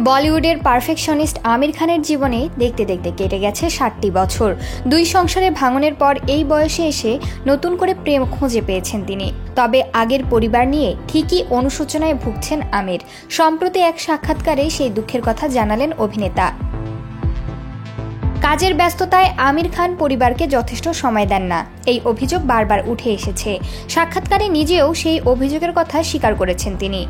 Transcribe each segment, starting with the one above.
বলিউডের পারফেকশনিস্ট আমির খানের জীবনে দেখতে দেখতে কেটে গেছে 60টি বছর। দুই সংসারে ভাঙনের পর এই বয়সে এসে নতুন করে প্রেম খুঁজে পেয়েছেন তিনি। তবে আগের পরিবার নিয়ে ঠিকই অনুশোচনায় ভুগছেন আমির। সম্প্রতি এক সাক্ষাৎকারে সেই দুঃখের কথা জানালেন অভিনেতা। কাজের ব্যস্ততায় আমির খান পরিবারকে যথেষ্ট সময় দেন না, এই অভিযোগ বারবার উঠে এসেছে। সাক্ষাৎকারে নিজেও সেই অভিযোগের কথা স্বীকার করেছেন তিনি।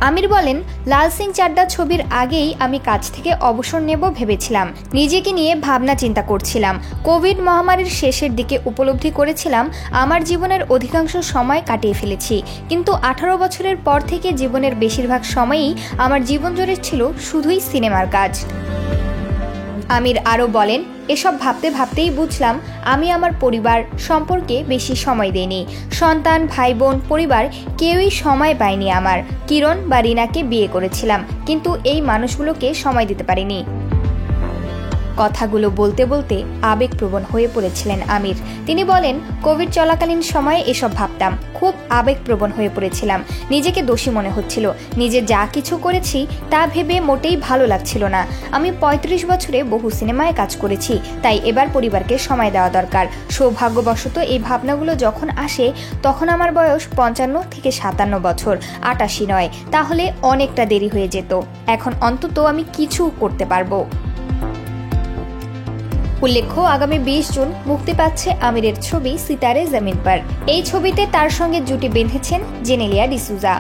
আমির বলেন, লাল সিং চাড্ডা ছবির আগেই আমি কাজ থেকে অবসর নেব ভেবেছিলাম। নিজেকে নিয়ে ভাবনা চিন্তা করছিলাম। কোভিড মহামারীর শেষের দিকে উপলব্ধি করেছিলাম আমার জীবনের অধিকাংশ সময় কাটিয়ে ফেলেছি, কিন্তু 18 বছরের পর থেকে জীবনের বেশিরভাগ সময়ই আমার জীবন জুড়ে ছিল শুধুই সিনেমার কাজ। আমির আরও বলেন, এসব ভাবতে ভাবতেই বুঝলাম আমি আমার পরিবার সম্পর্কে বেশি সময় দেইনি। সন্তান, ভাই বোন, পরিবার কেউই সময় পায়নি আমার। কিরণ বা রিনাকে বিয়ে করেছিলাম, কিন্তু এই মানুষগুলোকে সময় দিতে পারিনি। কথাগুলো বলতে বলতে আবেগপ্রবণ হয়ে পড়েছিলেন আমির। তিনি বলেন, কোভিড চলাকালীন সময়ে এসব ভাবতাম, খুব আবেগপ্রবণ হয়ে পড়েছিলাম। নিজেকে দোষী মনে হচ্ছিল। নিজে যা কিছু করেছি তা ভেবে মোটেই ভালো লাগছিল না। আমি 35 বছরে বহু সিনেমায় কাজ করেছি, তাই এবার পরিবারকে সময় দেওয়া দরকার। সৌভাগ্যবশত এই ভাবনাগুলো যখন আসে তখন আমার বয়স 55 থেকে 57 বছর, 88 নয়। তাহলে অনেকটা দেরি হয়ে যেত। এখন অন্তত আমি কিছু করতে পারবো। উল্লেখ্য, আগামী 20 জুন মুক্তি পাচ্ছে আমিরের ছবি সিতারে জমিন পর। এই ছবিতে তার সঙ্গে জুটি বেঁধেছেন জেনেলিয়া ডিসুজা।